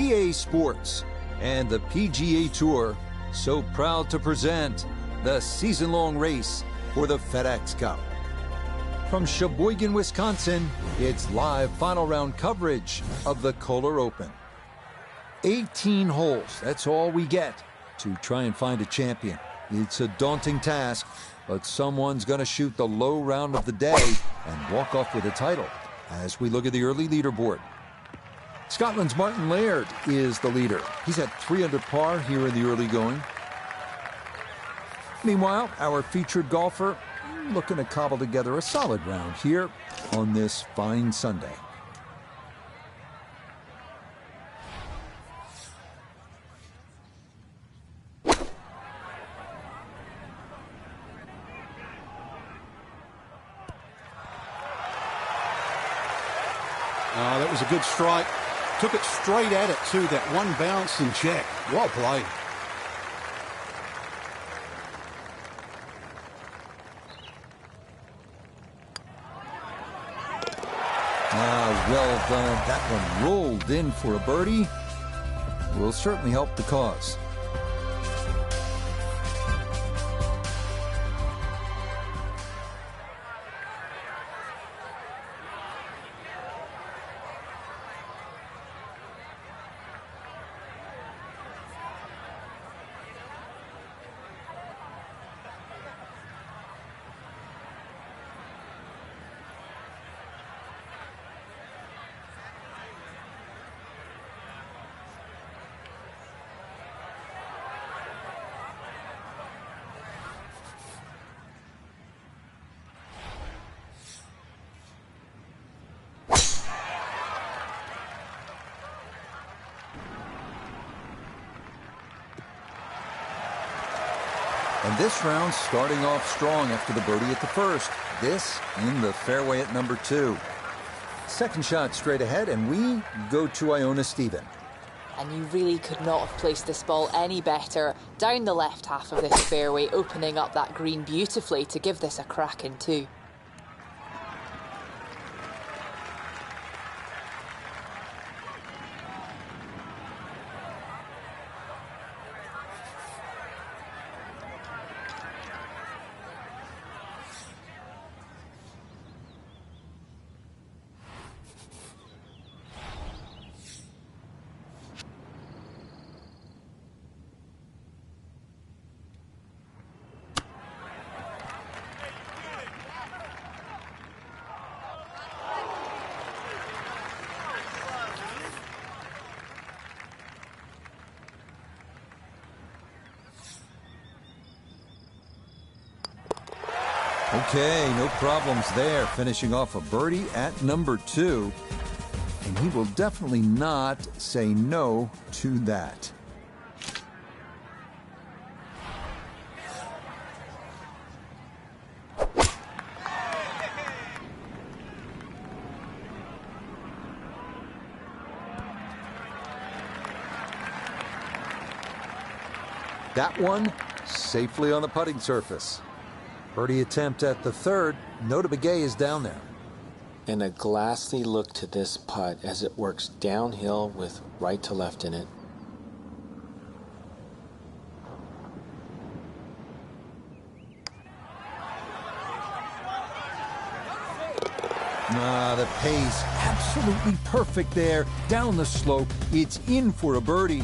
EA Sports and the PGA Tour so proud to present the season-long race for the FedEx Cup. From Sheboygan, Wisconsin, it's live final round coverage of the Kholer Open. 18 holes, that's all we get to try and find a champion. It's a daunting task, but someone's going to shoot the low round of the day and walk off with a title as we look at the early leaderboard. Scotland's Martin Laird is the leader. He's at 3 under par here in the early going. Meanwhile, our featured golfer looking to cobble together a solid round here on this fine Sunday. That was a good strike. Took it straight at it, too. That one bounce and check. Well played. Well done. That one rolled in for a birdie. Will certainly help the cause. And this round starting off strong after the birdie at the first. This in the fairway at number 2. Second shot straight ahead, and we go to Iona Stephen. And you really could not have placed this ball any better. Down the left half of this fairway, opening up that green beautifully to give this a crack in 2. Okay, no problems there. Finishing off a birdie at number 2. And he will definitely not say no to that. That one safely on the putting surface. Birdie attempt at the third. Nota Begay is down there. And a glassy look to this putt as it works downhill with right to left in it. The pace absolutely perfect there. Down the slope, it's in for a birdie.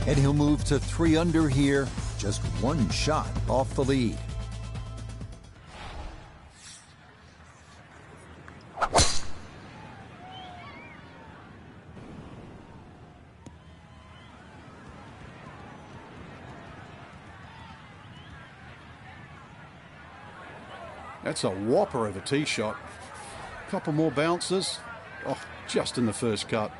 And he'll move to 3 under here. Just one shot off the lead. That's a whopper of a tee shot. Couple more bounces. Oh, just in the first cut.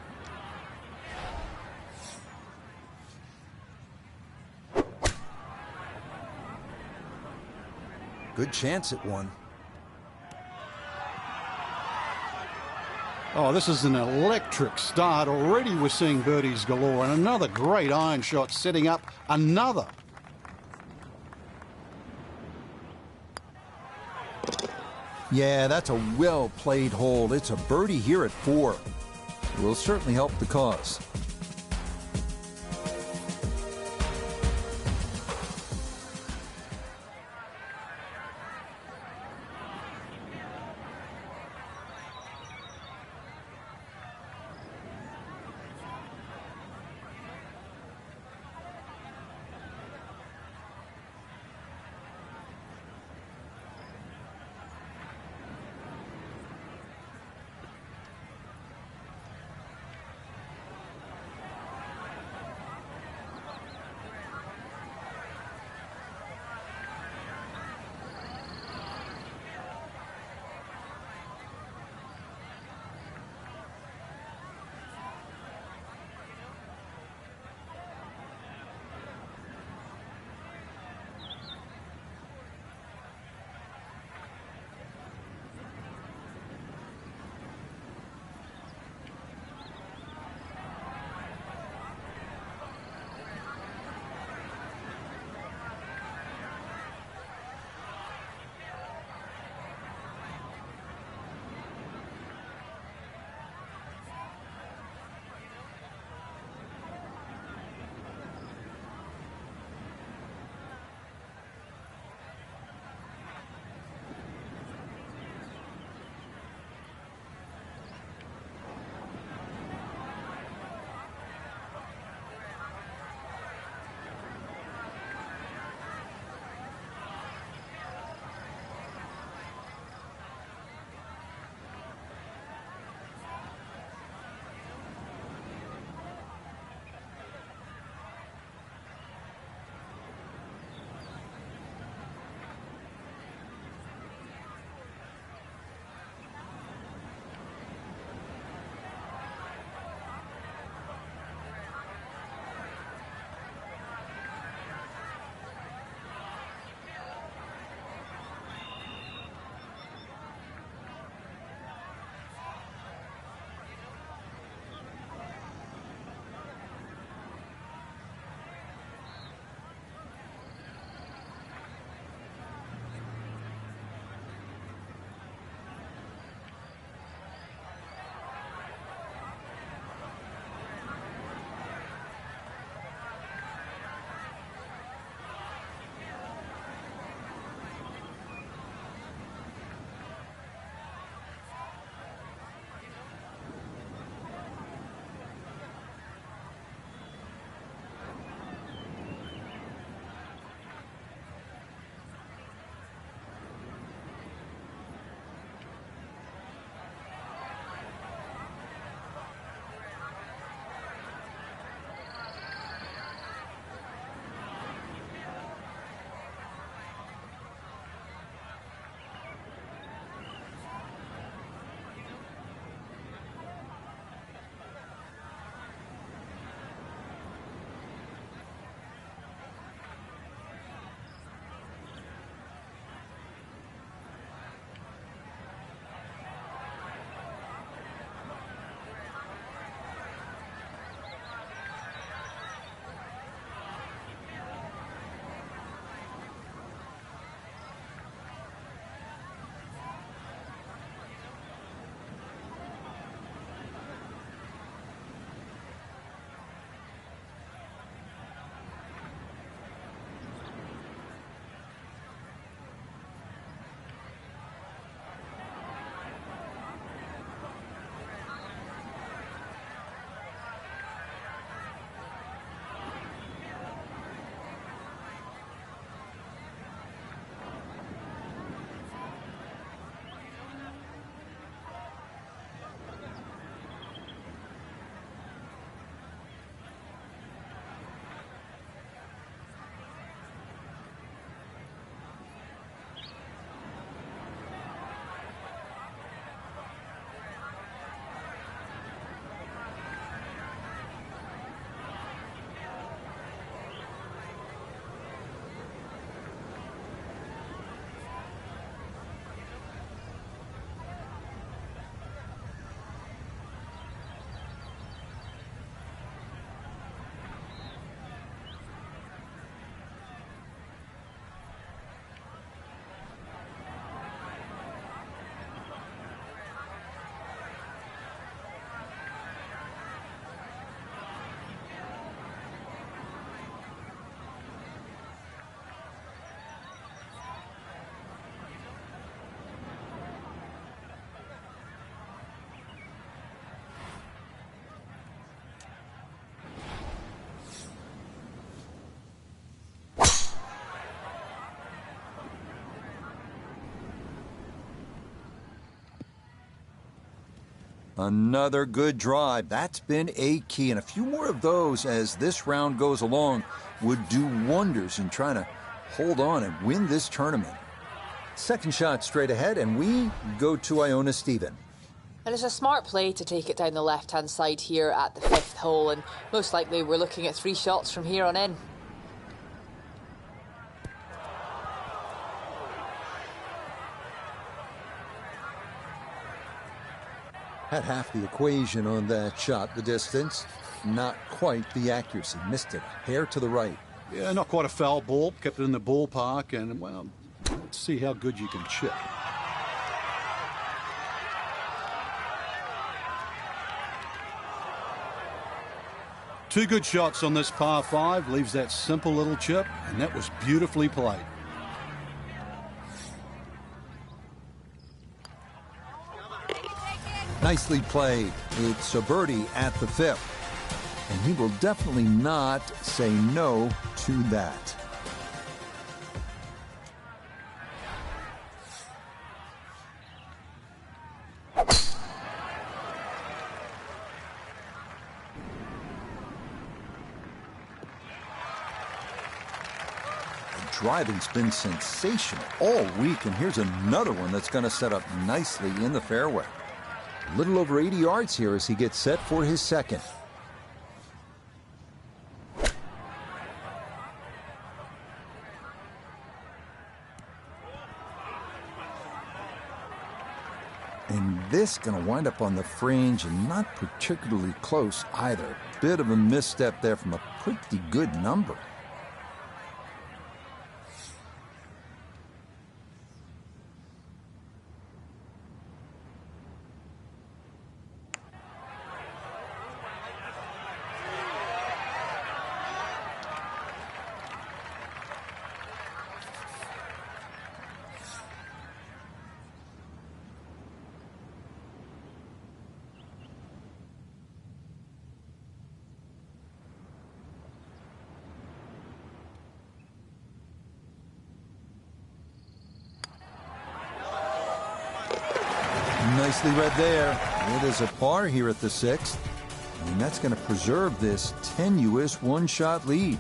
Good chance at one. Oh, this is an electric start. Already we're seeing birdies galore, and another great iron shot setting up another. Yeah, that's a well-played hole. It's a birdie here at 4. Will certainly help the cause. Another good drive. That's been a key, and a few more of those as this round goes along would do wonders in trying to hold on and win this tournament. Second shot straight ahead, and we go to Iona Stephen. And it's a smart play to take it down the left-hand side here at the 5th hole, and most likely we're looking at 3 shots from here on in. Had half the equation on that shot, the distance. Not quite the accuracy. Missed it a hair to the right. Yeah, not quite a foul ball. Kept it in the ballpark, and, well, let's see how good you can chip. Two good shots on this par 5. Leaves that simple little chip, and that was beautifully played. Nicely played. It's a birdie at the 5th. And he will definitely not say no to that. The driving's been sensational all week, and here's another one that's going to set up nicely in the fairway. A little over 80 yards here as he gets set for his second. And this going to wind up on the fringe and not particularly close either. Bit of a misstep there from a pretty good number. Nicely read there. It is a par here at the 6th. And that's going to preserve this tenuous one-shot lead.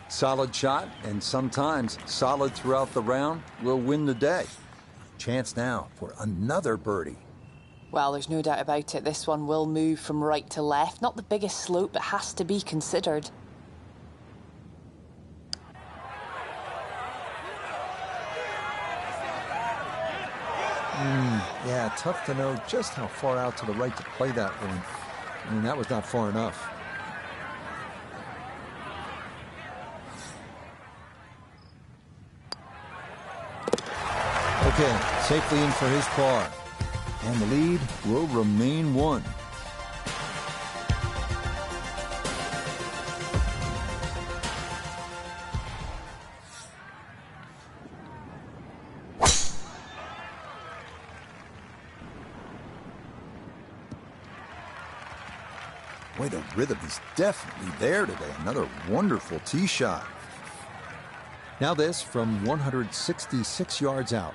Solid shot, and sometimes solid throughout the round, will win the day. Chance now for another birdie. Well, there's no doubt about it. This one will move from right to left. Not the biggest slope, but has to be considered. Yeah, tough to know just how far out to the right to play that one. I mean, that was not far enough. Okay, safely in for his par. And the lead will remain 1. Boy, the rhythm is definitely there today. Another wonderful tee shot. Now this from 166 yards out.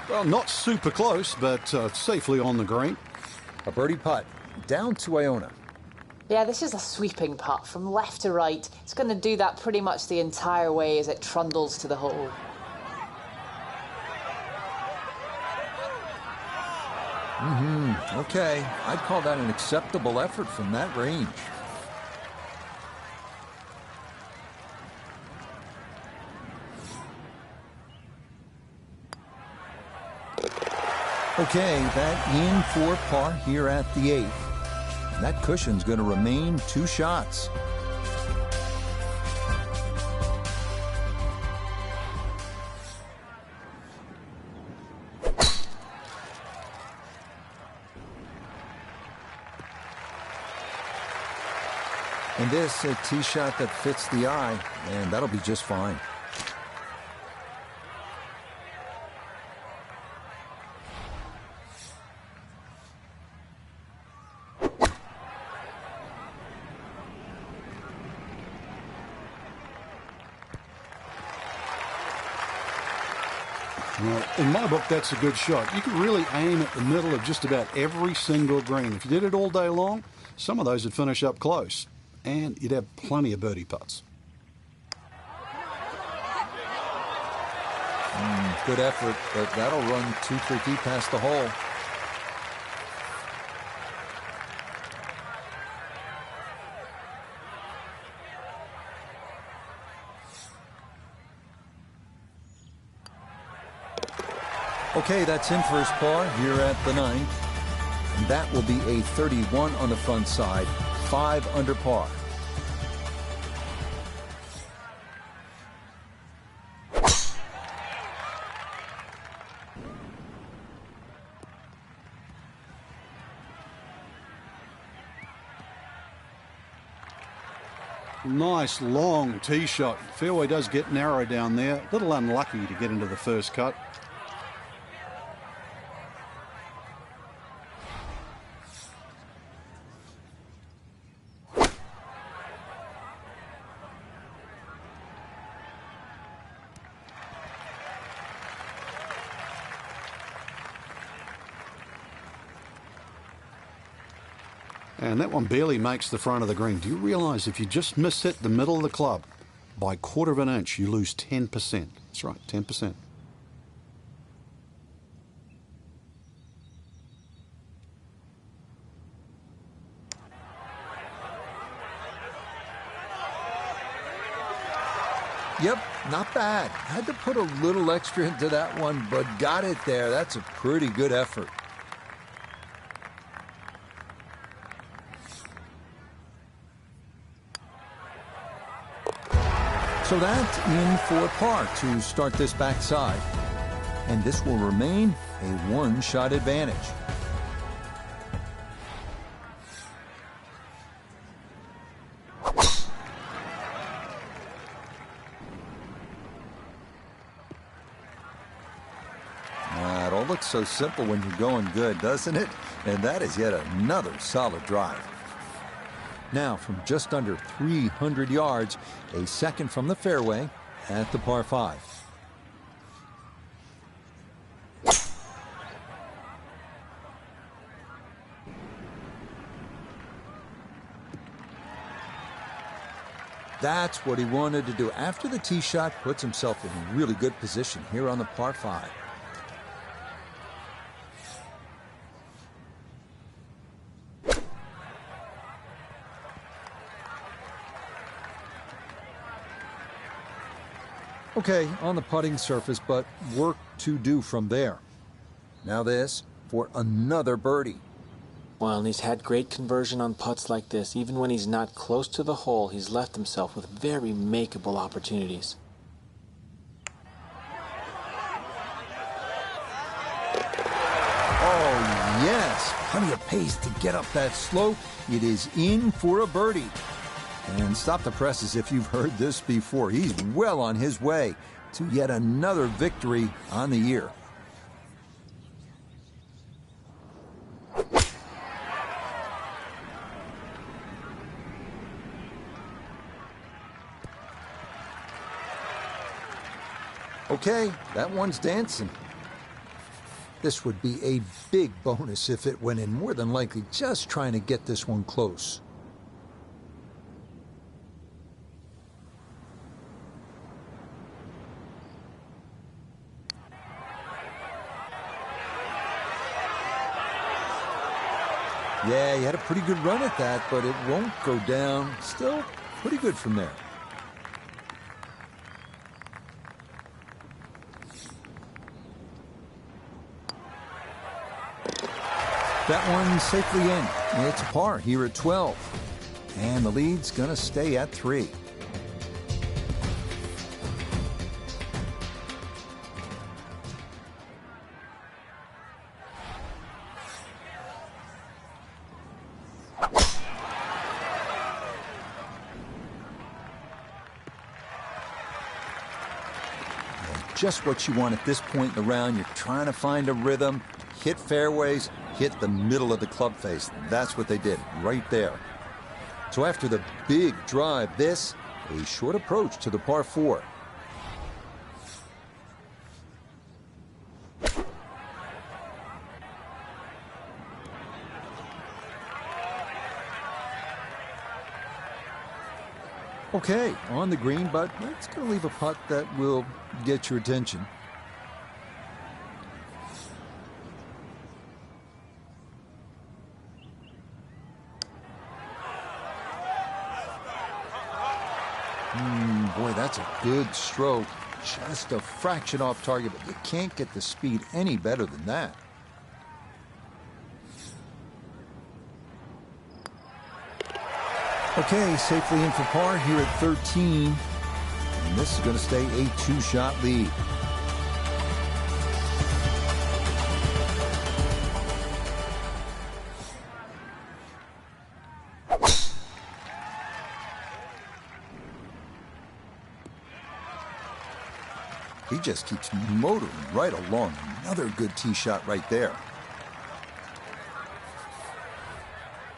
Well, not super close, but safely on the green. A birdie putt down to Iona. Yeah, this is a sweeping putt from left to right. It's going to do that pretty much the entire way as it trundles to the hole. Okay, I'd call that an acceptable effort from that range. Okay, that in for par here at the 8th. That cushion's going to remain 2 shots. And this, a tee shot that fits the eye, and that'll be just fine. Well, in my book, that's a good shot. You can really aim at the middle of just about every single green. If you did it all day long, some of those would finish up close, and you'd have plenty of birdie putts. Good effort, but that'll run 2-3 feet past the hole. Okay, that's in for his par here at the 9th. And that will be a 31 on the front side, 5 under par. Nice long tee shot. Fairway does get narrow down there. A little unlucky to get into the first cut. And that one barely makes the front of the green. Do you realize if you just miss hit the middle of the club by 1/4 of an inch, you lose 10%? That's right, 10%. Yep, not bad. Had to put a little extra into that one, but got it there. That's a pretty good effort. So that's in for par to start this backside. And this will remain a 1-shot advantage. It all looks so simple when you're going good, doesn't it? And that is yet another solid drive. Now, from just under 300 yards, a second from the fairway at the par 5. That's what he wanted to do. After the tee shot, puts himself in a really good position here on the par 5. Okay, on the putting surface, but work to do from there. Now this for another birdie. Well, and he's had great conversion on putts like this. Even when he's not close to the hole, he's left himself with very makeable opportunities. Oh, yes. Plenty of pace to get up that slope. It is in for a birdie. And stop the presses if you've heard this before. He's well on his way to yet another victory on the year. Okay, that one's dancing. This would be a big bonus if it went in, more than likely just trying to get this one close. Yeah, he had a pretty good run at that, but it won't go down. Still pretty good from there. That one's safely in. It's par here at 12. And the lead's going to stay at 3. Just what you want at this point in the round. You're trying to find a rhythm, hit fairways, hit the middle of the club face. That's what they did right there. So after the big drive, this, a short approach to the par 4. Okay, on the green, but it's going to leave a putt that will get your attention. Boy, that's a good stroke. Just a fraction off target, but you can't get the speed any better than that. Okay, safely in for par here at 13. And this is going to stay a 2-shot lead. He just keeps motoring right along. Another good tee shot right there.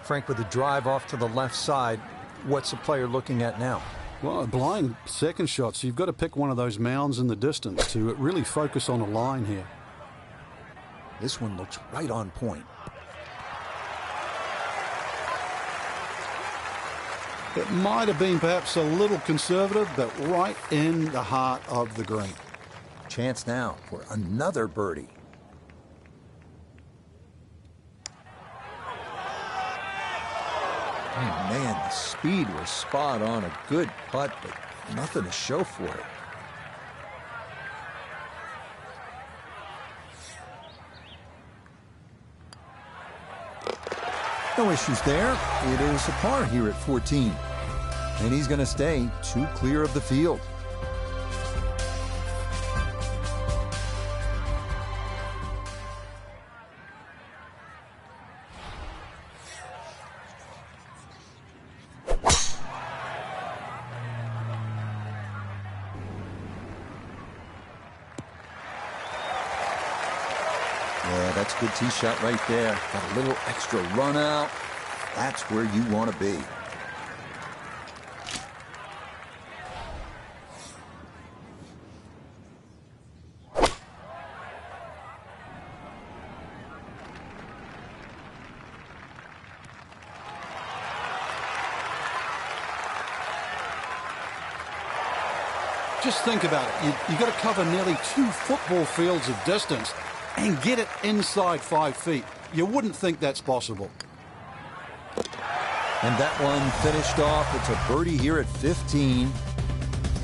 Frank, with the drive off to the left side, what's the player looking at now? Well, a blind second shot, so you've got to pick one of those mounds in the distance to really focus on a line here. This one looks right on point. It might have been perhaps a little conservative, but right in the heart of the green. Chance now for another birdie. Oh, man, the speed was spot on. A good putt, but nothing to show for it. No issues there. It is a par here at 14. And he's going to stay 2 clear of the field. Yeah, that's a good tee shot right there. Got a little extra run out. That's where you want to be. Just think about it. You've got to cover nearly 2 football fields of distance and get it inside 5 feet. You wouldn't think that's possible. And that one finished off. It's a birdie here at 15.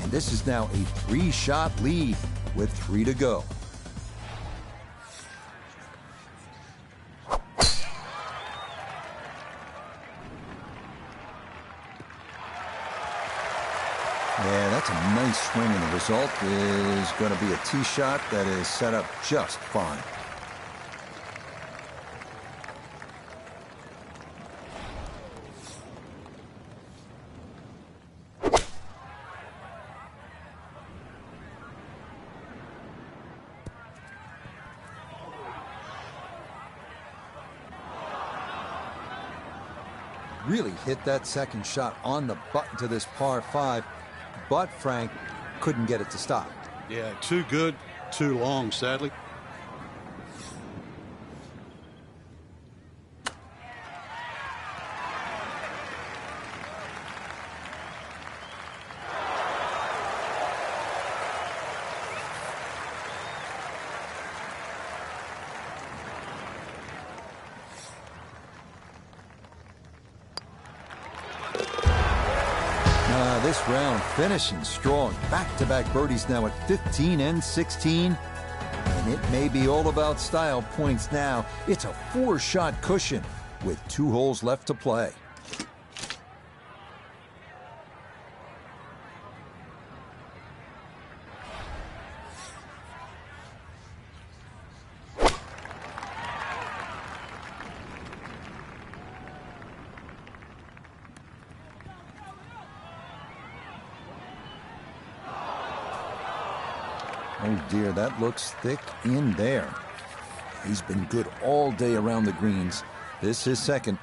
And this is now a 3-shot lead with 3 to go. Yeah, that's a nice swing, and the result is going to be a tee shot that is set up just fine. Really hit that second shot on the button to this par 5. But Frank couldn't get it to stop. Yeah, too good, too long, sadly. This round finishing strong. Back-to-back birdies now at 15 and 16. And And it may be all about style points now. It's a 4-shot cushion with 2 holes left to play. Oh dear, that looks thick in there. He's been good all day around the greens. This is second.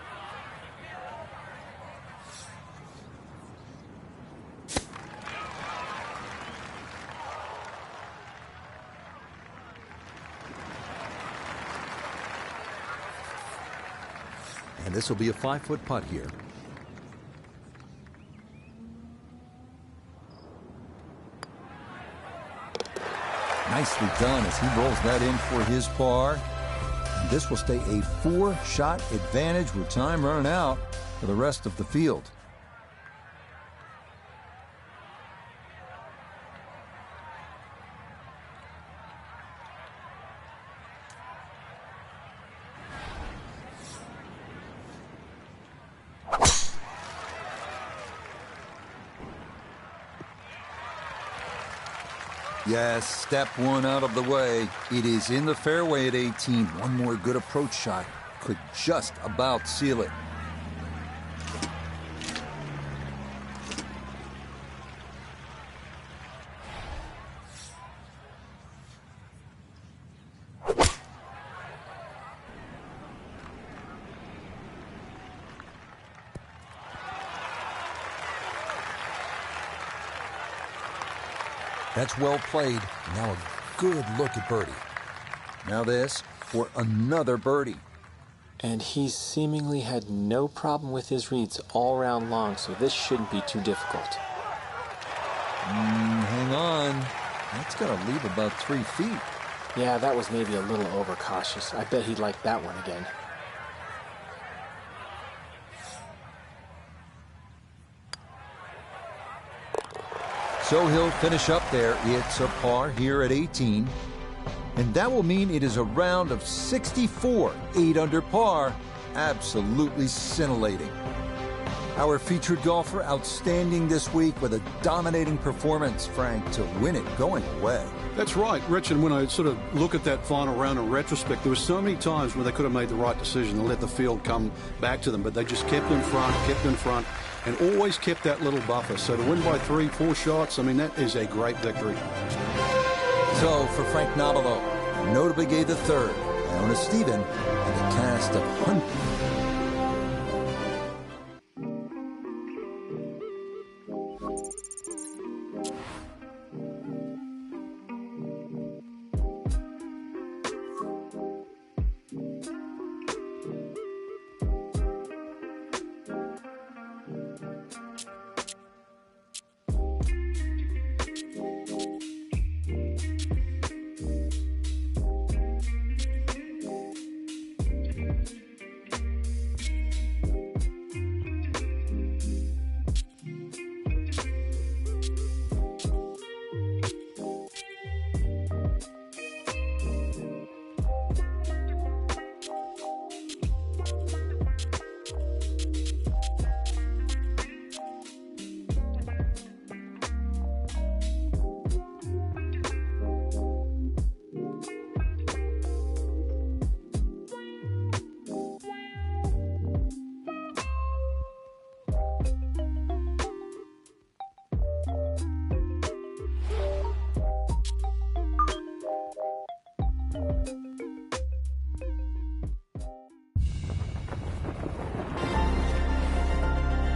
And this will be a 5-foot putt here. Nicely done as he rolls that in for his par. And this will stay a 4-shot advantage with time running out for the rest of the field. Yes, step 1 out of the way. It is in the fairway at 18. One more good approach shot could just about seal it. That's well played. Now a good look at birdie. Now this for another birdie. And he's seemingly had no problem with his reads all round long, so this shouldn't be too difficult. Hang on. That's got to leave about 3 feet. Yeah, that was maybe a little overcautious. I bet he'd like that one again. So he'll finish up there. It's a par here at 18. And that will mean it is a round of 64, 8 under par. Absolutely scintillating. Our featured golfer outstanding this week with a dominating performance, Frank, to win it going away. That's right, Rich, and when I sort of look at that final round in retrospect, there were so many times where they could have made the right decision and let the field come back to them, but they just kept in front, and always kept that little buffer. So to win by 3, 4 shots, I mean, that is a great victory. So for Frank Nobilo, Notable gave the third, Iona Stephen, and a cast of 100.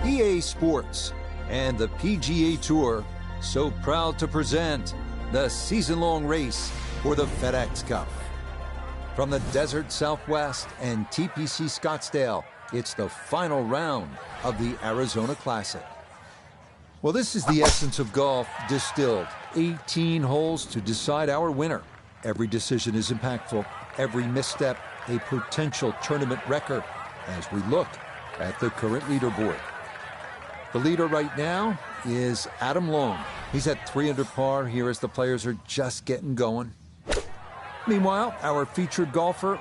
EA Sports and the PGA Tour so proud to present the season-long race for the FedEx Cup. From the desert Southwest and TPC Scottsdale, it's the final round of the Arizona Classic. Well, this is the essence of golf distilled. 18 holes to decide our winner. Every decision is impactful. Every misstep, a potential tournament record as we look at the current leaderboard. The leader right now is Adam Long. He's at 3 under par here as the players are just getting going. Meanwhile, our featured golfer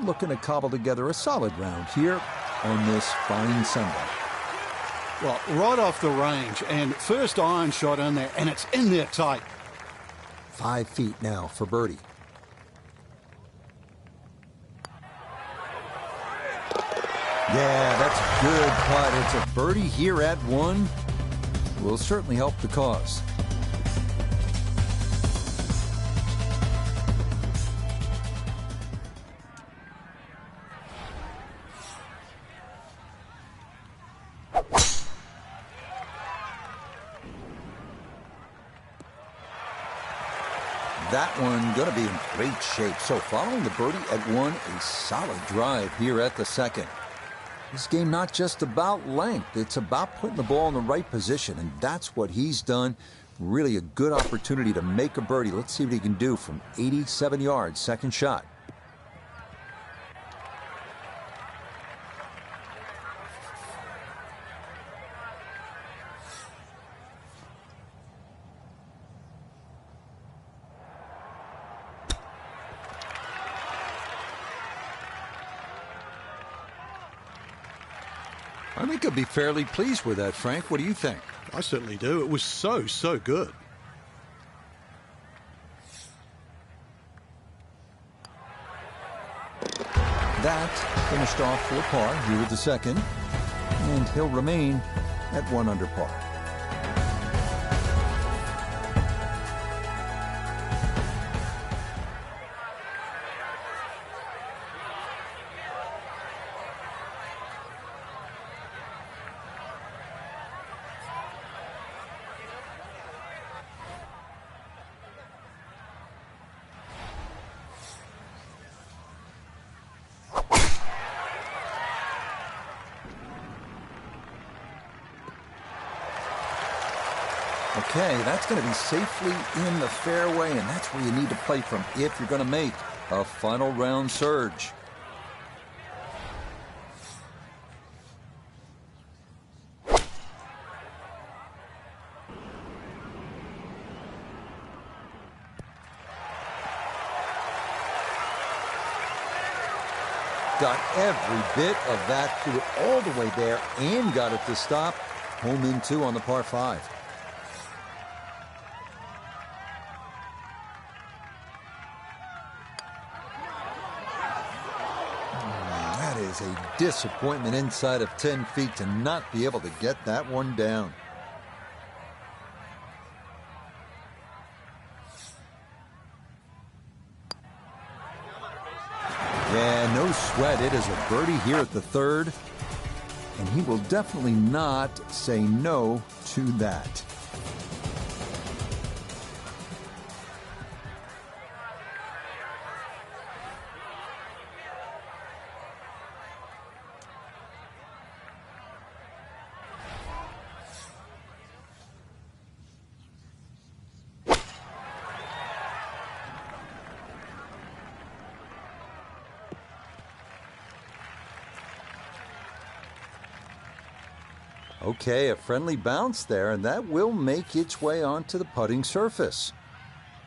looking to cobble together a solid round here on this fine Sunday. Well, right off the range, and first iron shot in there, and it's in there tight. 5 feet now for birdie. Yeah, that's good putt. It's a birdie here at 1. Will certainly help the cause. That one going to be in great shape. So following the birdie at 1, a solid drive here at the second. This game not just about length, it's about putting the ball in the right position, and that's what he's done. Really a good opportunity to make a birdie. Let's see what he can do from 87 yards, second shot. I think he'll be fairly pleased with that, Frank. What do you think? I certainly do. It was so good. That finished off for a par here with the second, and he'll remain at 1 under par. Okay, that's going to be safely in the fairway, and that's where you need to play from if you're going to make a final round surge. Got every bit of that, threw it all the way there and got it to stop. Home in 2 on the par 5. That is a disappointment inside of 10 feet to not be able to get that one down. Yeah, no sweat. It is a birdie here at the third. And he will definitely not say no to that. Okay, a friendly bounce there, and that will make its way onto the putting surface.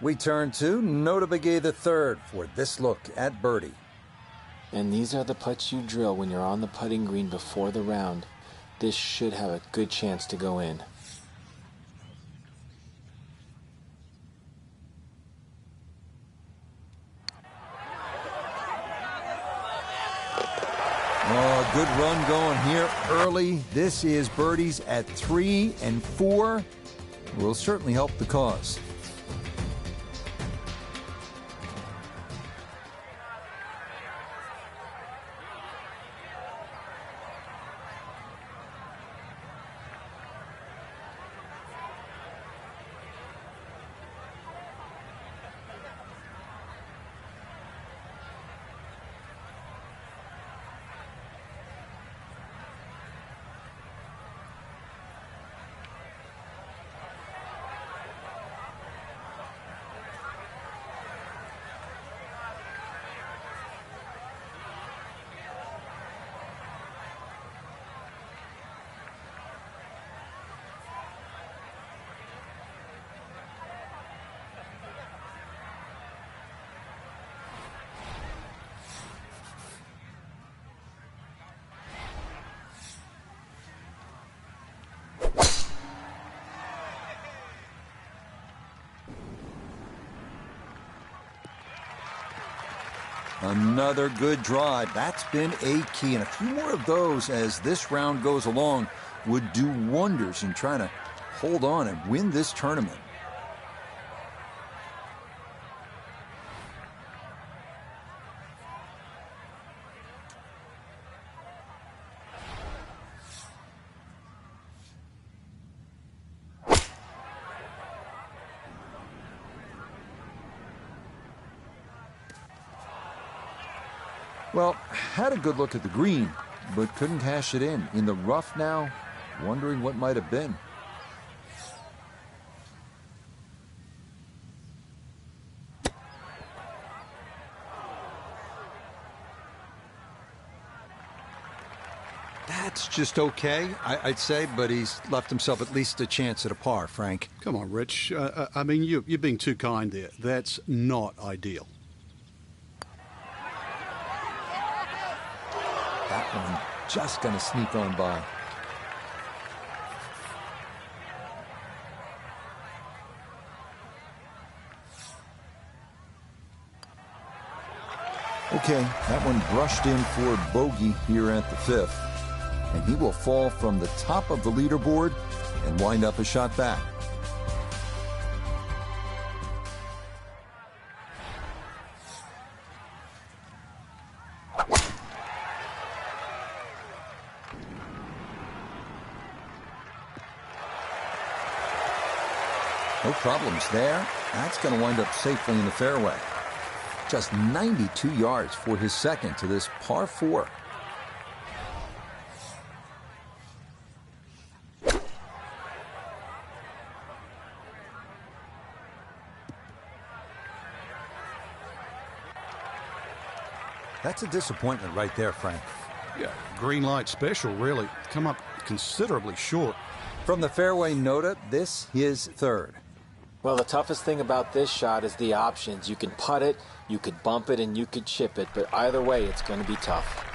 We turn to Nota Begay III for this look at birdie. And these are the putts you drill when you're on the putting green before the round. This should have a good chance to go in. Oh, good run going here early. This is birdies at 3 and 4. Will certainly help the cause. Another good drive. That's been a key, and a few more of those as this round goes along would do wonders in trying to hold on and win this tournament. Well, had a good look at the green, but couldn't cash it in. In the rough now, wondering what might have been. That's just okay, I'd say, but he's left himself at least a chance at a par, Frank. Come on, Rich. I mean, you're being too kind there. That's not ideal. That one just going to sneak on by. Okay, that one brushed in for bogey here at the 5th. And he will fall from the top of the leaderboard and wind up a shot back. No problems there. That's going to wind up safely in the fairway. Just 92 yards for his second to this par 4. That's a disappointment right there, Frank. Yeah, green light special, really. Come up considerably short. From the fairway, Noda, this is 3rd. Well, the toughest thing about this shot is the options. You can putt it, you could bump it, and you could chip it, but either way, it's going to be tough.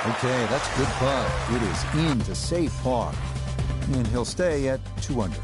Okay, that's good putt. It is in to save par. And he'll stay at 2 under.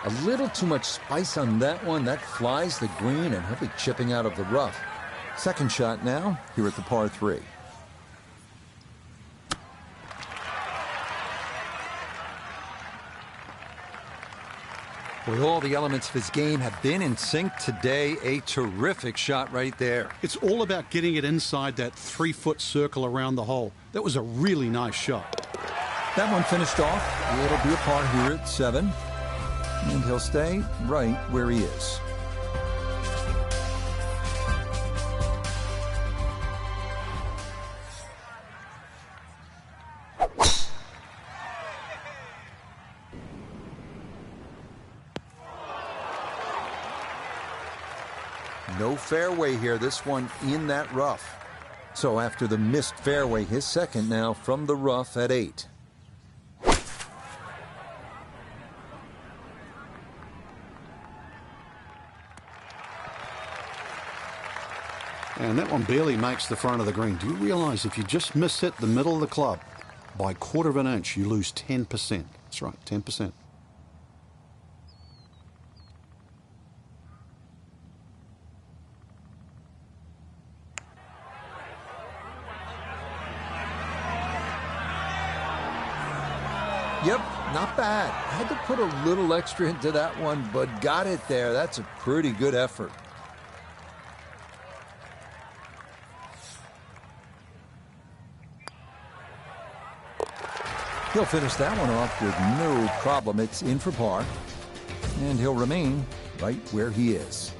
A little too much spice on that one. That flies the green, and he'll be chipping out of the rough. Second shot now, here at the par 3. Boy, all the elements of his game have been in sync today. A terrific shot right there. It's all about getting it inside that 3-foot circle around the hole. That was a really nice shot. That one finished off. It'll be a par here at 7. And he'll stay right where he is. No fairway here, this one in that rough. So after the missed fairway, his second now from the rough at 8. And that one barely makes the front of the green. Do you realize if you just miss hit the middle of the club by 1/4 of an inch, you lose 10%? That's right, 10%. Yep, not bad. Had to put a little extra into that one, but got it there. That's a pretty good effort. He'll finish that one off with no problem. It's in for par, and he'll remain right where he is.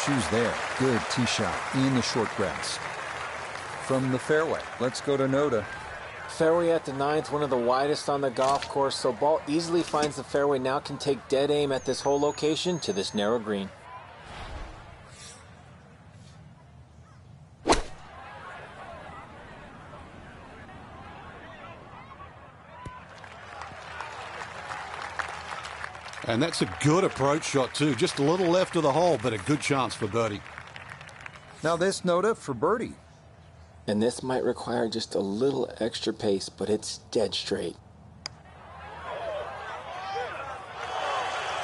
issues there. Good tee shot in the short grass. From the fairway, let's go to Noda. Fairway at the 9th, one of the widest on the golf course, so ball easily finds the fairway. Now can take dead aim at this whole location to this narrow green. And that's a good approach shot too. Just a little left of the hole, but a good chance for birdie. Now this Noda for birdie. And this might require just a little extra pace, but it's dead straight.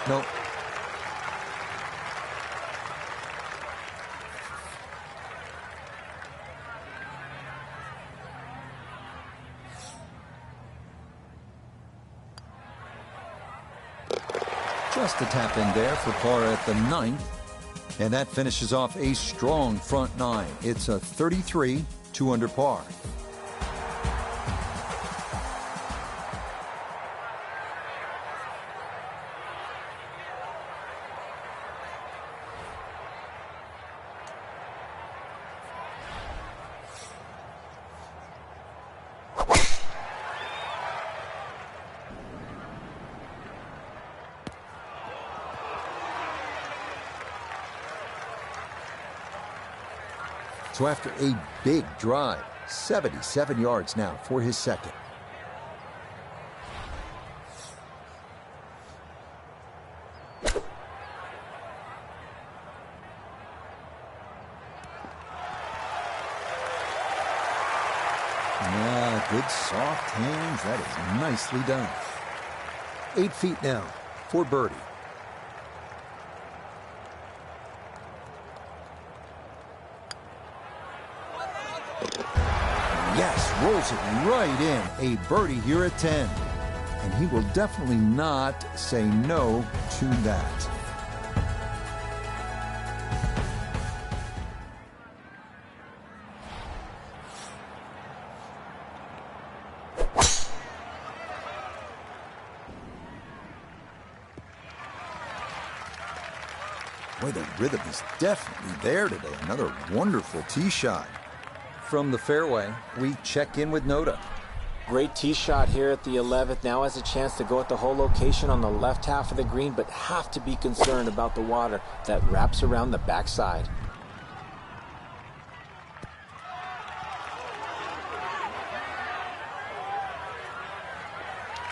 Nope. Just a tap in there for par at the 9th. And that finishes off a strong front 9. It's a 33, 2 under par. So after a big drive, 77 yards now for his second. Good soft hands. That is nicely done. 8 feet now for birdie. Yes, rolls it right in. A birdie here at 10. And he will definitely not say no to that. Boy, the rhythm is definitely there today. Another wonderful tee shot. From the fairway, we check in with Noda. Great tee shot here at the 11th. Now has a chance to go at the whole location on the left half of the green, but have to be concerned about the water that wraps around the backside.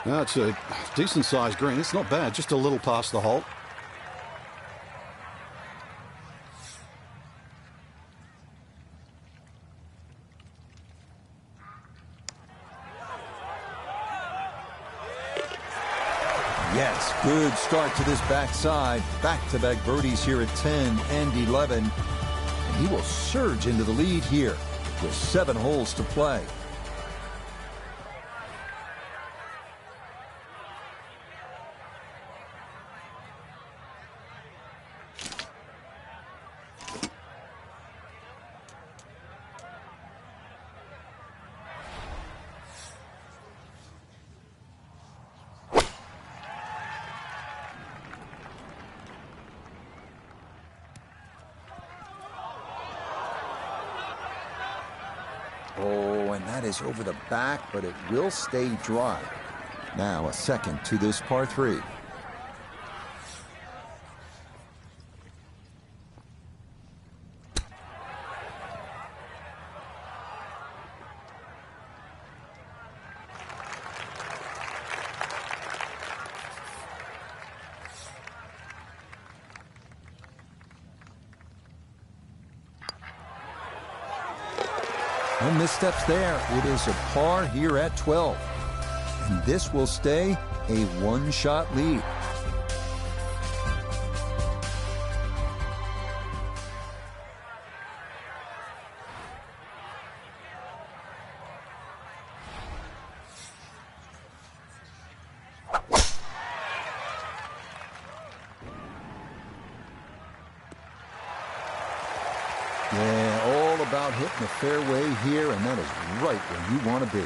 Now it's a decent-sized green. It's not bad, just a little past the hole. Yes, good start to this backside. Back-to-back birdies here at 10 and 11. And he will surge into the lead here with 7 holes to play. Oh, and that is over the back, but it will stay dry. Now a second to this par 3. No missteps there. It is a par here at 12. And this will stay a one-shot lead. Yeah, all about hitting the fairway here, and that is right where you want to be.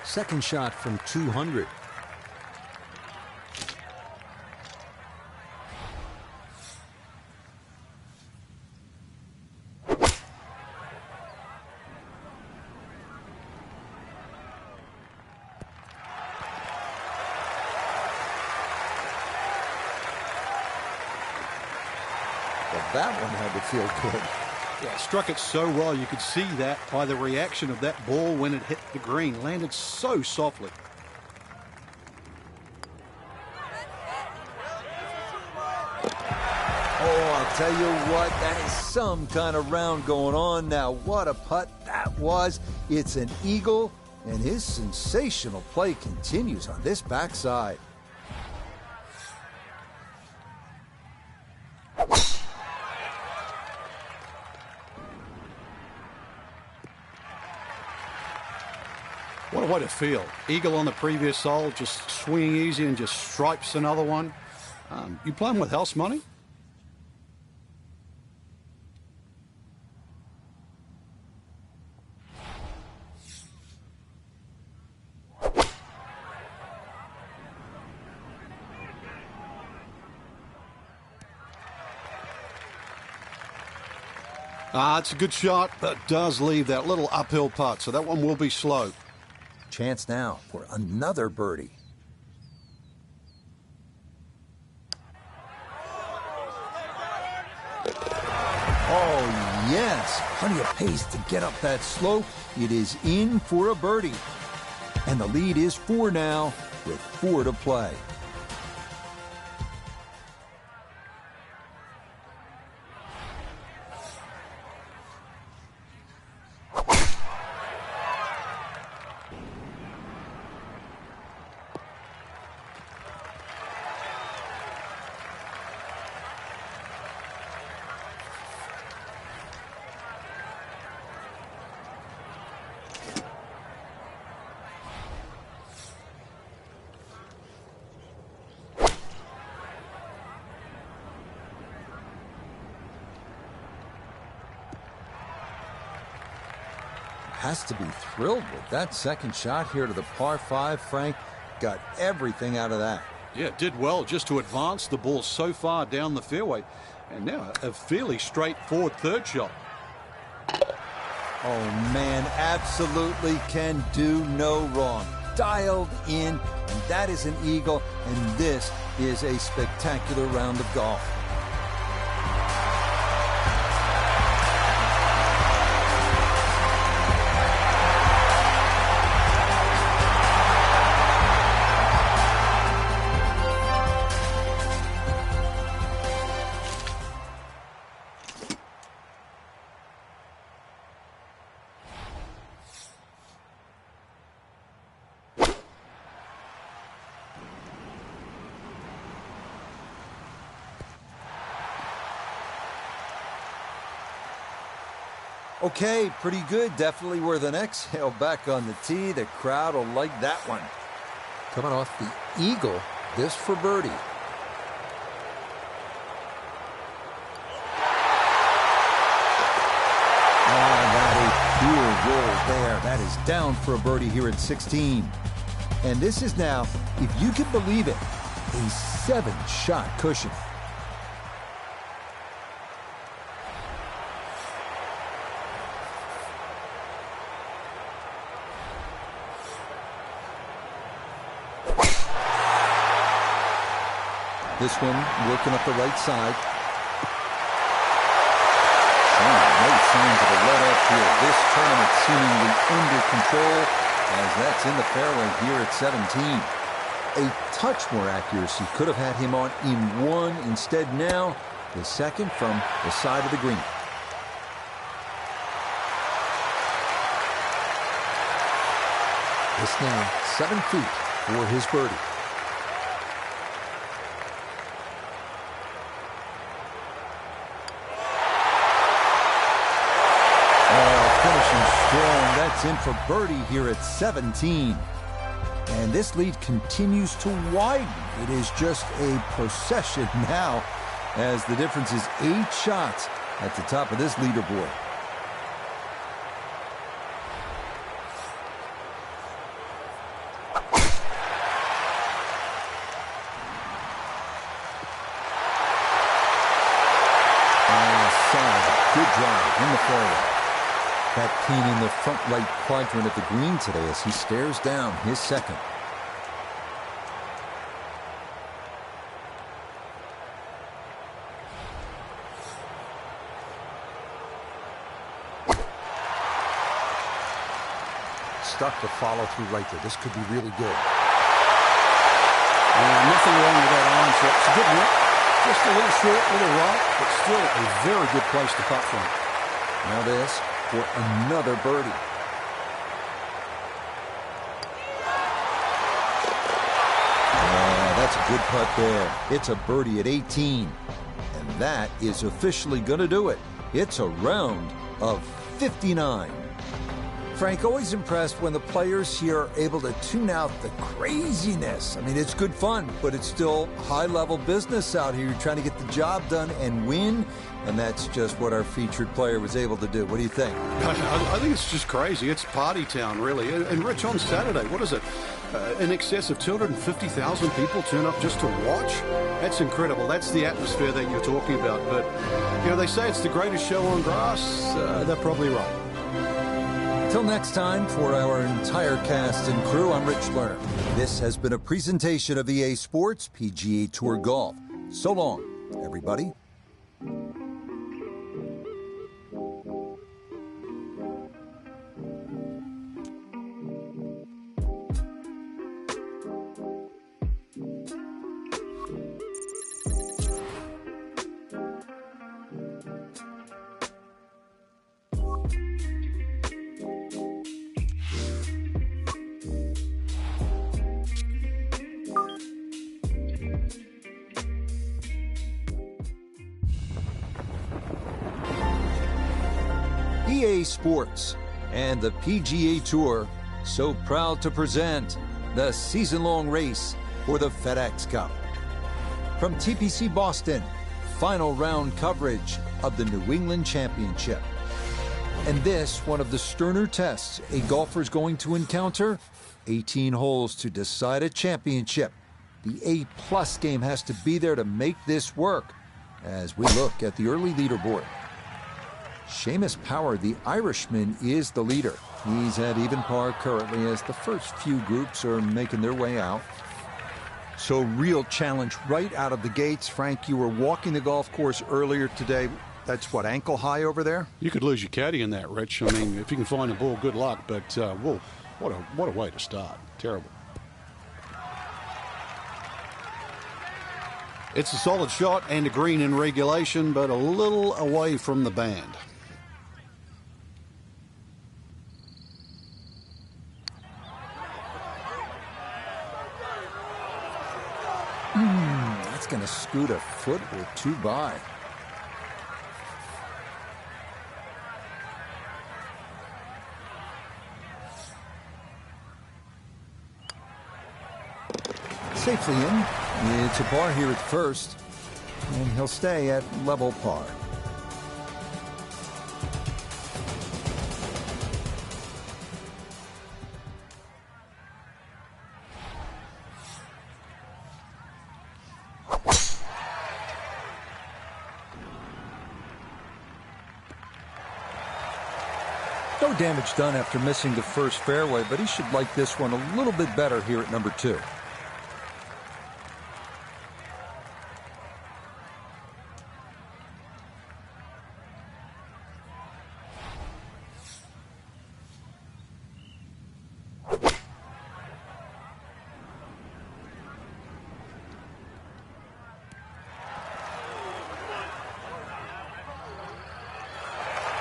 Second shot from 200. that one had to feel good. Yeah, struck it so well. You could see that by the reaction of that ball when it hit the green. Landed so softly. Oh, I'll tell you what, that is some kind of round going on now. What a putt that was. It's an eagle, and his sensational play continues on this backside. What a way to feel. Eagle on the previous hole, just swinging easy and just stripes another one. You playing with house money? It's a good shot, but does leave that little uphill putt, so that one will be slow. Chance now for another birdie. Oh, yes. Plenty of pace to get up that slope. It is in for a birdie. And the lead is 4 now with 4 to play. Has to be thrilled with that second shot here to the par 5, Frank. Got everything out of that. Yeah, did well just to advance the ball so far down the fairway. And now a fairly straightforward third shot. Oh, man, absolutely can do no wrong. Dialed in, and that is an eagle, and this is a spectacular round of golf. Okay, pretty good. Definitely worth an exhale back on the tee. The crowd will like that one. Coming off the eagle, this for birdie. That a pure roll there. That is down for a birdie here at 16. And this is now, if you can believe it, a 7-shot cushion. This one working up the right side. Showing no signs of a let-up here. This tournament seemingly under control as that's in the fairway here at 17. A touch more accuracy could have had him on in 1. Instead now, the second from the side of the green. This now 7 feet for his birdie. Strong. That's in for birdie here at 17. And this lead continues to widen. It is just a procession now as the difference is 8 shots at the top of this leaderboard. Solid. Good drive in the fairway. That pin in the front right quadrant of the green today as he stares down his second. stuck the follow through right there. This could be really good. Nothing wrong with that iron shot. It's a good one. Just a little short, a little right, but still a very good place to putt from. Now this for another birdie. Yeah, that's a good putt there. It's a birdie at 18. And that is officially going to do it. It's a round of 59. Frank, always impressed when the players here are able to tune out the craziness. I mean, it's good fun, but it's still high-level business out here. You're trying to get the job done and win, and that's just what our featured player was able to do. What do you think? I think it's just crazy. It's party town, really. And Rich, on Saturday, what is it? In excess of 250,000 people turn up just to watch? That's incredible. That's the atmosphere that you're talking about. But, you know, they say it's the greatest show on grass. They're probably right. Till next time, for our entire cast and crew, I'm Rich Lerner. This has been a presentation of EA Sports PGA Tour Golf. So long, everybody. EA Sports and the PGA Tour so proud to present the season-long race for the FedEx Cup. From TPC Boston, final round coverage of the New England Championship. And this, one of the sterner tests a golfer is going to encounter, 18 holes to decide a championship. The A+ game has to be there to make this work as we look at the early leaderboard. Seamus Power, the Irishman, is the leader. He's at even par currently as the first few groups are making their way out. So real challenge right out of the gates. Frank, you were walking the golf course earlier today. That's what, ankle high over there? You could lose your caddy in that, Rich. I mean, if you can find a ball, good luck. But, whoa, what a way to start. Terrible. It's a solid shot and a green in regulation, but a little away from the band. That's going to scoot a foot or two by. Safely in. It's a par here at first, and he'll stay at level par. No damage done after missing the first fairway, but he should like this one a little bit better here at number 2.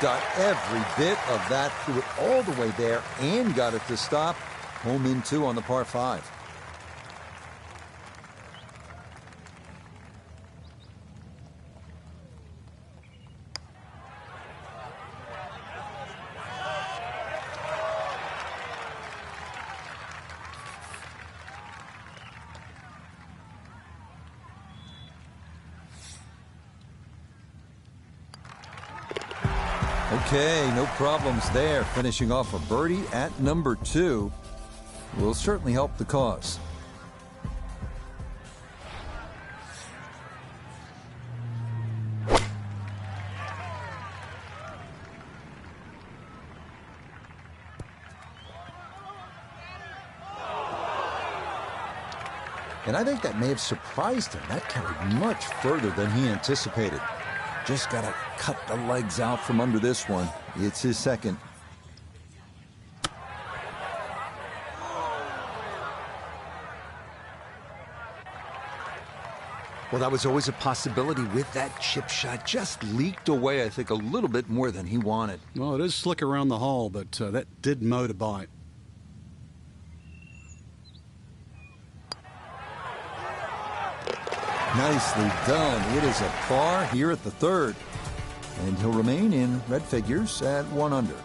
Got every bit of that, threw it all the way there and got it to stop. Home in 2 on the par 5. Okay, no problems there. Finishing off a birdie at number 2 will certainly help the cause. And I think that may have surprised him. That carried much further than he anticipated. Just got to cut the legs out from under this one. It's his second. Well, that was always a possibility with that chip shot. Just leaked away, I think, a little bit more than he wanted. Well, it is slick around the hole, but that did motorbite. Nicely done. It is a par here at the third. And he'll remain in red figures at 1 under.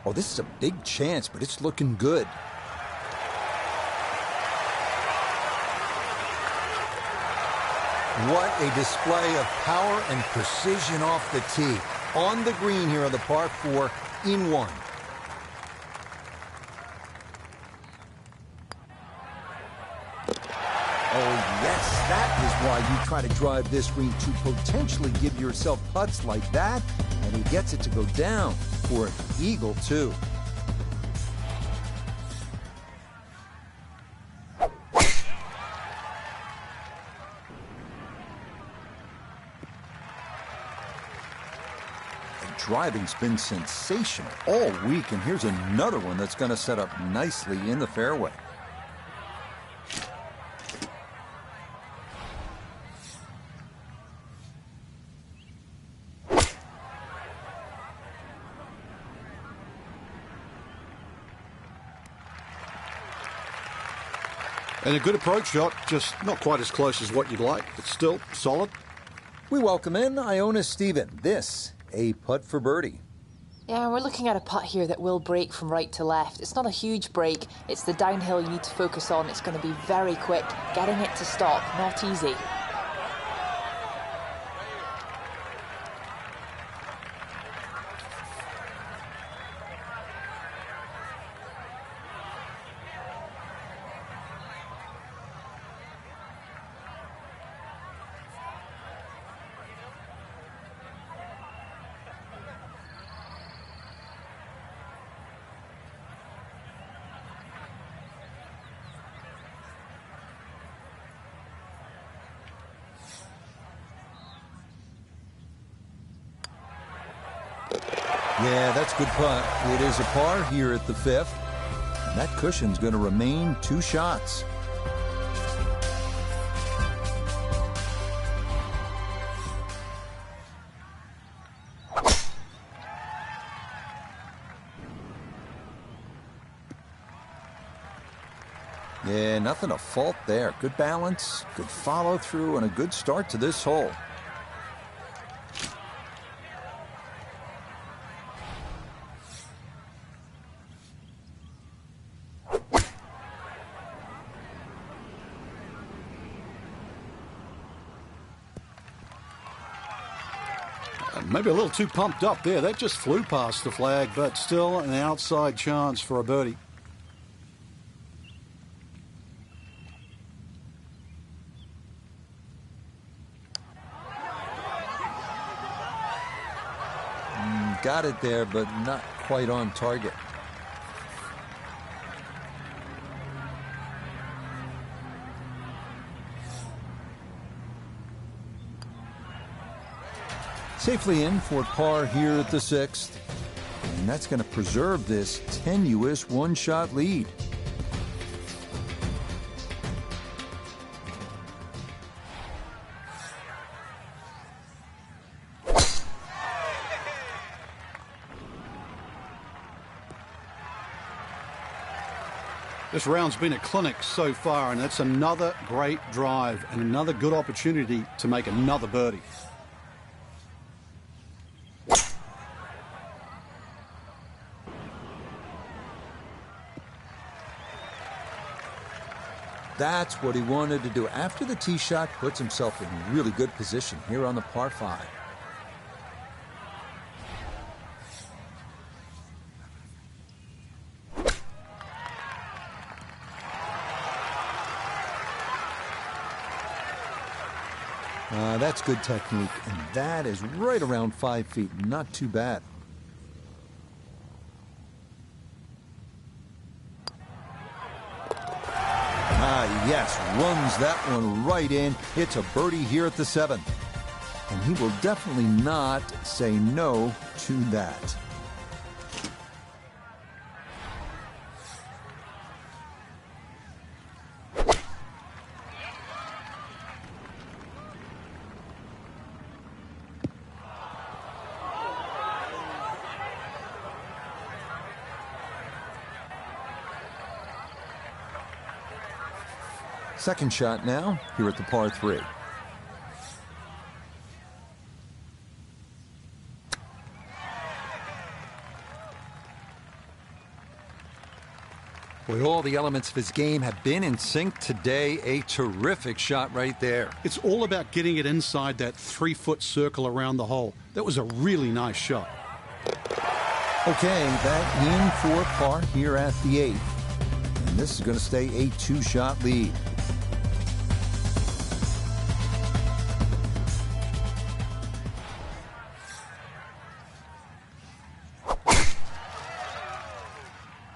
Oh, this is a big chance, but it's looking good. What a display of power and precision off the tee. On the green here on the par 4 in 1. Oh, yes, that is why you try to drive this green, to potentially give yourself putts like that, and he gets it to go down for an eagle, too. Driving's been sensational all week, and here's another one that's going to set up nicely in the fairway. And a good approach shot, just not quite as close as what you'd like, but still solid. We welcome in Iona Stephen. This, a putt for birdie. Yeah, we're looking at a putt here that will break from right to left. It's not a huge break. It's the downhill you need to focus on. It's going to be very quick. Getting it to stop, not easy. Yeah, that's a good putt. It is a par here at the 5th. And that cushion's going to remain 2 shots. Yeah, nothing to fault there. Good balance, good follow through, and a good start to this hole. Maybe a little too pumped up there. That just flew past the flag, but still an outside chance for a birdie. Got it there, but not quite on target. Safely in for par here at the 6th. And that's going to preserve this tenuous 1-shot lead. This round's been a clinic so far, and that's another great drive and another good opportunity to make another birdie. That's what he wanted to do. After the tee shot, puts himself in really good position here on the par 5. That's good technique, and that is right around 5 feet. Not too bad. yes, runs that one right in. It's a birdie here at the 7th. And he will definitely not say no to that. Second shot now here at the par 3. Boy, all the elements of his game have been in sync today. A terrific shot right there. It's all about getting it inside that 3-foot circle around the hole. That was a really nice shot. Okay, that in for par here at the 8th. And this is going to stay a 2-shot lead.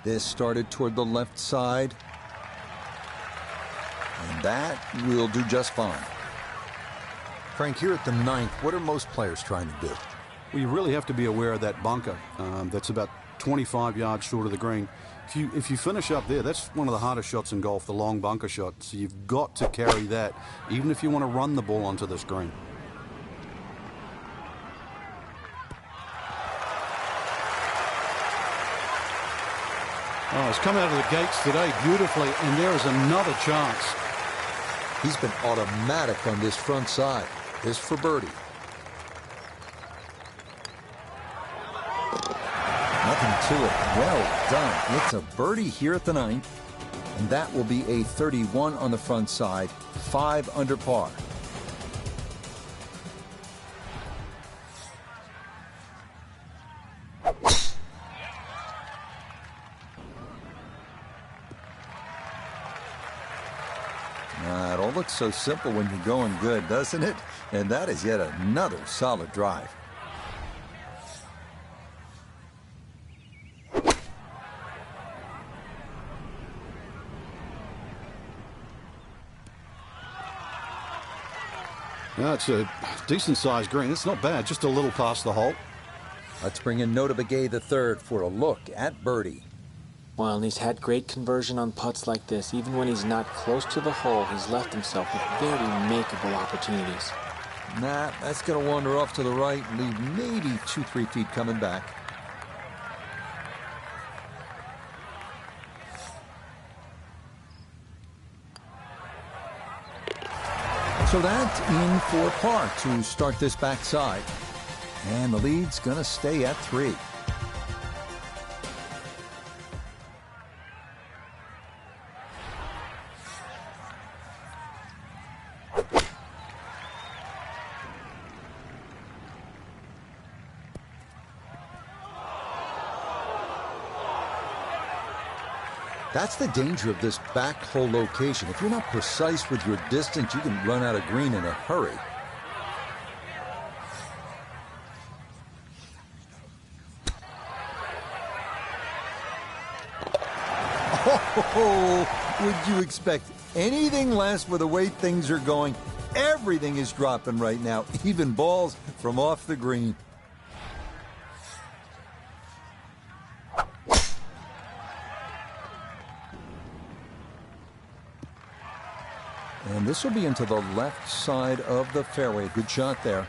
This started toward the left side. And that will do just fine. Frank, here at the 9th, what are most players trying to do? Well, you really have to be aware of that bunker. That's about 25 yards short of the green. If you finish up there, that's one of the hardest shots in golf, the long bunker shot. So you've got to carry that, even if you want to run the ball onto this green. Oh, it's come out of the gates today beautifully, and there is another chance. He's been automatic on this front side. This for birdie. Nothing to it. Well done. It's a birdie here at the 9th. And that will be a 31 on the front side. 5 under par. It all looks so simple when you're going good, doesn't it? And that is yet another solid drive. Yeah, it's a decent-sized green. It's not bad, just a little past the hole. Let's bring in Nota Begay III for a look at birdie. Well, and he's had great conversion on putts like this. Even when he's not close to the hole, he's left himself with very makeable opportunities. Nah, that's going to wander off to the right and leave maybe 2-3 feet coming back. So that's in for par to start this backside. And the lead's going to stay at 3. That's the danger of this back hole location. If you're not precise with your distance, you can run out of green in a hurry. Oh, would you expect anything less with the way things are going? Everything is dropping right now, even balls from off the green. And this will be into the left side of the fairway. Good shot there.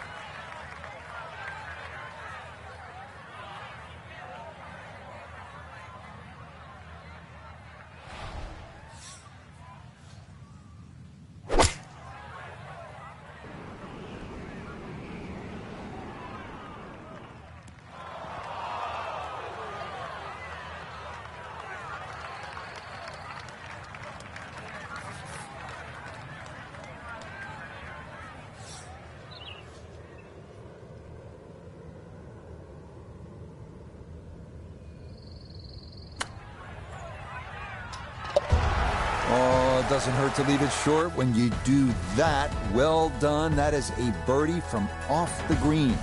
Doesn't hurt to leave it short when you do that. Well done. That is a birdie from off the green.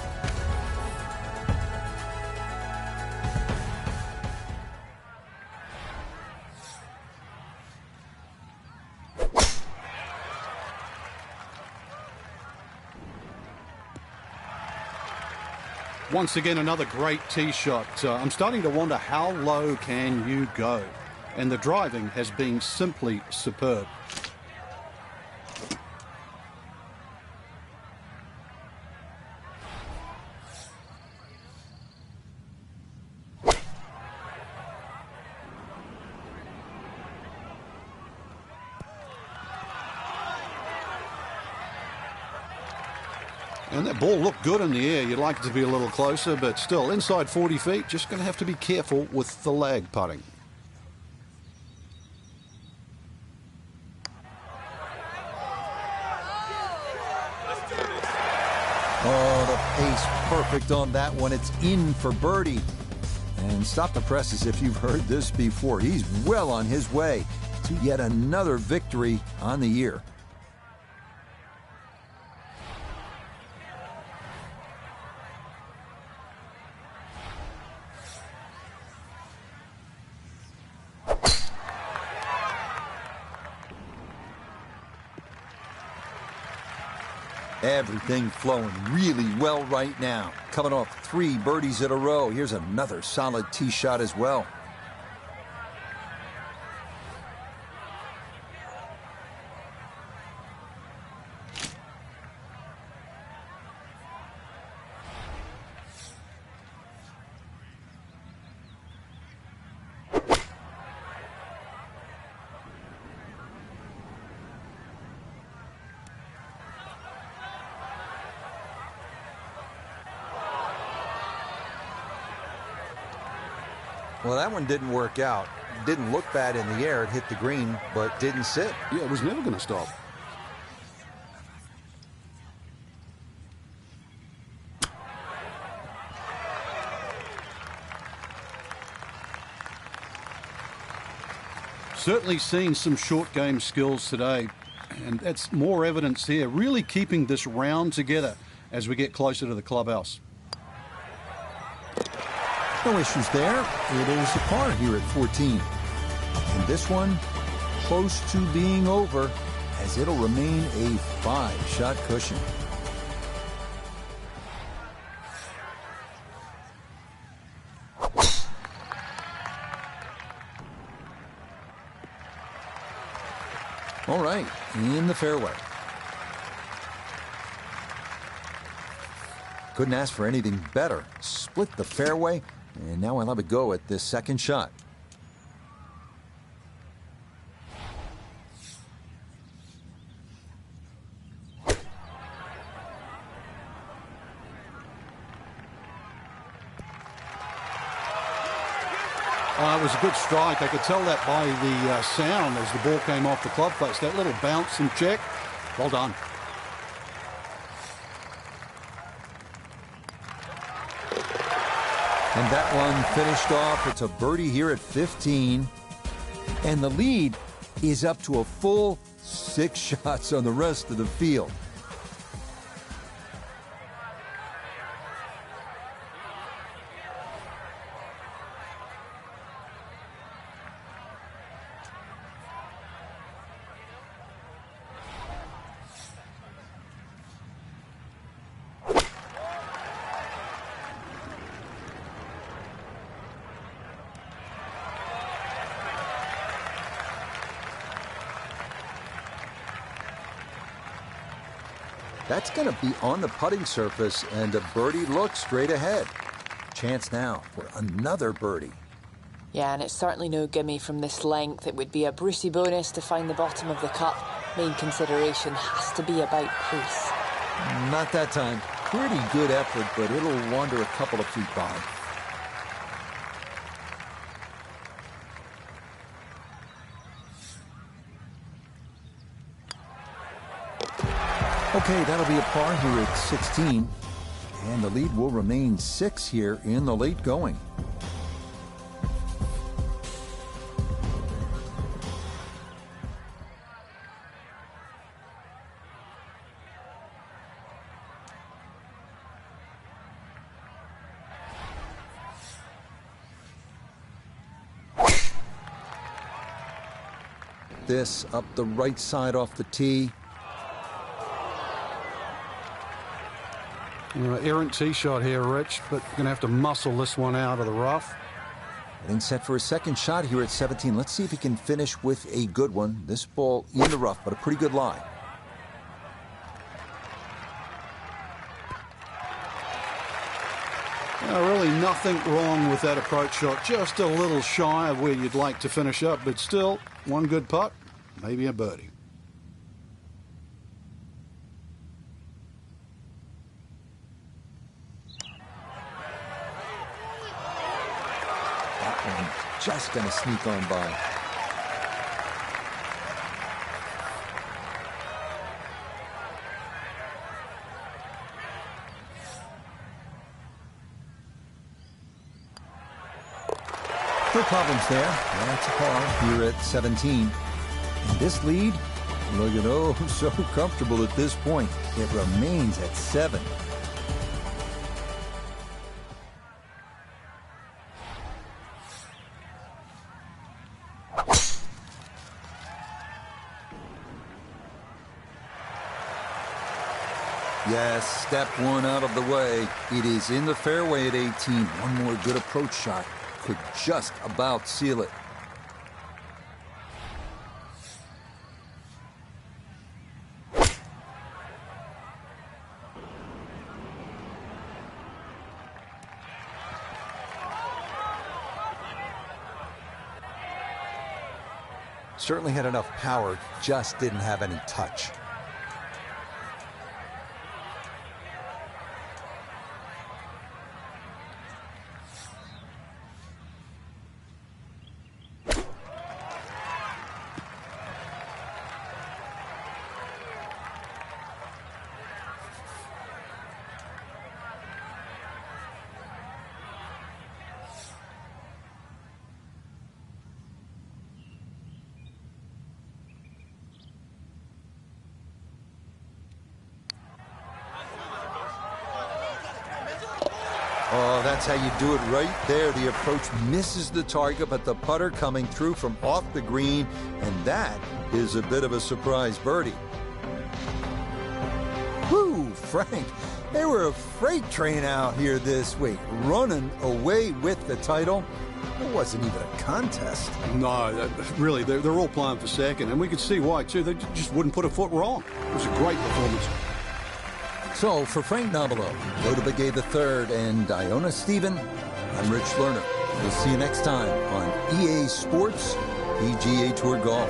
Once again, another great tee shot. I'm starting to wonder, how low can you go? And the driving has been simply superb. And that ball looked good in the air. You'd like it to be a little closer, but still, inside 40 feet, just going to have to be careful with the lag putting. Oh, the pace perfect on that one. It's in for birdie. And stop the presses if you've heard this before. He's well on his way to yet another victory on the year. Everything flowing really well right now. Coming off 3 birdies in a row. Here's another solid tee shot as well. Well, that one didn't work out. Didn't look bad in the air. It hit the green, but didn't sit. Yeah, it was never going to stop. Certainly seen some short game skills today, and that's more evidence here. Really keeping this round together as we get closer to the clubhouse. No issues there. It is a par here at 14. And this one close to being over, as it'll remain a 5-shot cushion. All right, in the fairway. Couldn't ask for anything better. Split the fairway, and now I'll have a go at this second shot. It was a good strike. I could tell that by the sound as the ball came off the club face. That little bounce and check. Well done. And that one finished off. It's a birdie here at 15. And the lead is up to a full 6 shots on the rest of the field. That's going to be on the putting surface, and a birdie looks straight ahead. Chance now for another birdie. Yeah, and it's certainly no gimme from this length. It would be a Brucey bonus to find the bottom of the cup. Main consideration has to be about pace. Not that time. Pretty good effort, but it'll wander a couple of feet by. Okay, that'll be a par here at 16. And the lead will remain 6 here in the late going. This up the right side off the tee. Errant tee shot here, Rich, but going to have to muscle this one out of the rough. Getting set for his second shot here at 17. Let's see if he can finish with a good one. This ball in the rough, but a pretty good lie. Really nothing wrong with that approach shot. Just a little shy of where you'd like to finish up, but still, one good putt, maybe a birdie. That one just going to sneak on by. No problems there. That's a par here at 17. And this lead, looking oh so comfortable at this point. It remains at 7. Yes, step one out of the way. It is in the fairway at 18. One more good approach shot could just about seal it. Certainly had enough power, just didn't have any touch. Oh, that's how you do it right there. The approach misses the target, but the putter coming through from off the green, and that is a bit of a surprise birdie. Whoo, Frank, they were a freight train out here this week, running away with the title. It wasn't even a contest. No, really, they're all playing for second, and we could see why, too. They just wouldn't put a foot wrong. It was a great performance. So, for Frank Nobilo, Joe Begay III, and Iona Stephen, I'm Rich Lerner. We'll see you next time on EA Sports PGA Tour Golf.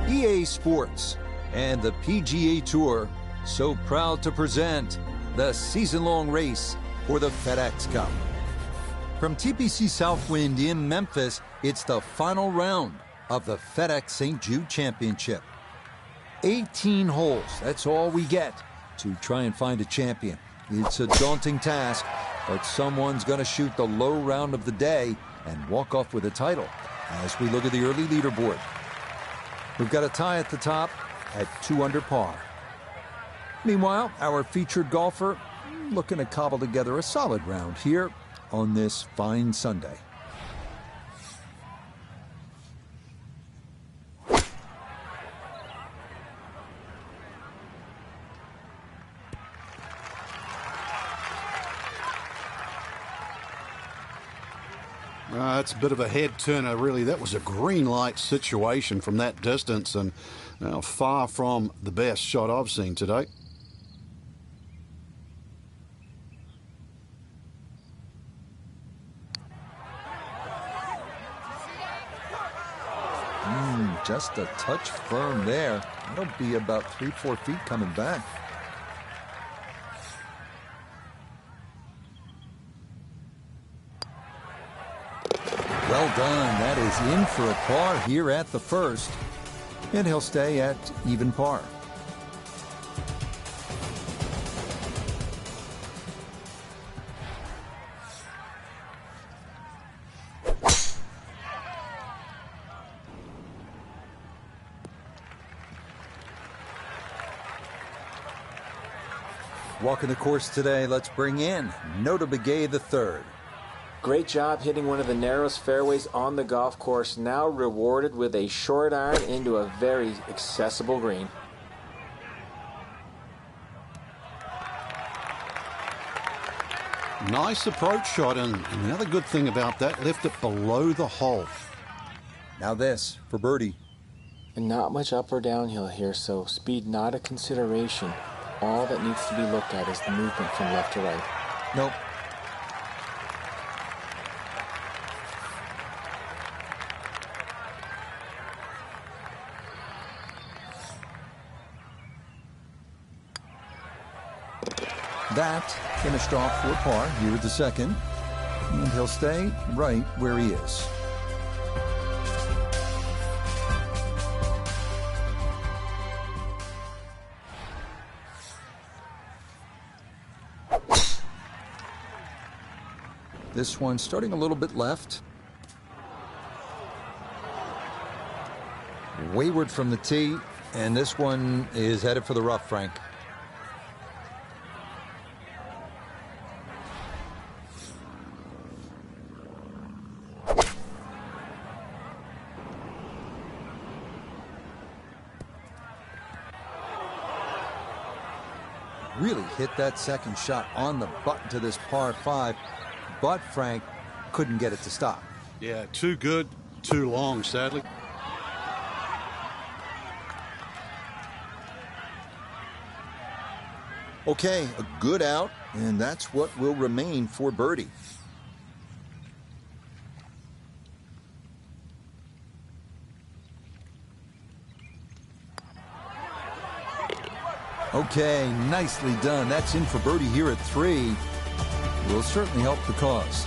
EA Sports and the PGA Tour so proud to present the season-long race for the FedEx Cup. From TPC Southwind in Memphis, it's the final round of the FedEx St. Jude Championship. 18 holes, that's all we get to try and find a champion. It's a daunting task, but someone's going to shoot the low round of the day and walk off with a title as we look at the early leaderboard. We've got a tie at the top at 2 under par. Meanwhile, our featured golfer looking to cobble together a solid round here on this fine Sunday. That's a bit of a head turner, really. That was a green light situation from that distance, and far from the best shot I've seen today. Just a touch firm there. That'll be about 3-4 feet coming back. Well done. That is in for a par here at the first. And he'll stay at even par. Walking the course today, let's bring in Nota Begay III. Great job hitting one of the narrowest fairways on the golf course, now rewarded with a short iron into a very accessible green. Nice approach shot, and another good thing about that, left it below the hole. Now this for birdie. And not much up or downhill here, so speed not a consideration. All that needs to be looked at is the movement from left to right. Nope. That finished off for par here at the second, and he'll stay right where he is. This one starting a little bit left. Wayward from the tee, and this one is headed for the rough, Frank. Really hit that second shot on the button to this par 5, but Frank couldn't get it to stop. Yeah, too good, too long, sadly. Okay, a good out, and that's what will remain for birdie. Okay, nicely done. That's in for birdie here at 3. Will certainly help the cause.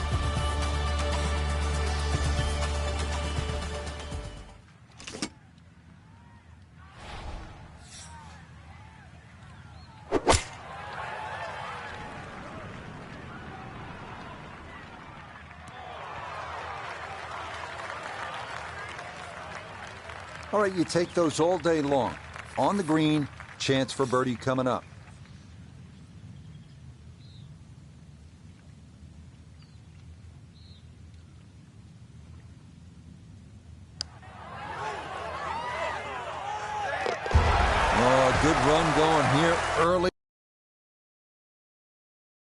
All right, you take those all day long. On the green, chance for birdie coming up. Oh, good run going here early.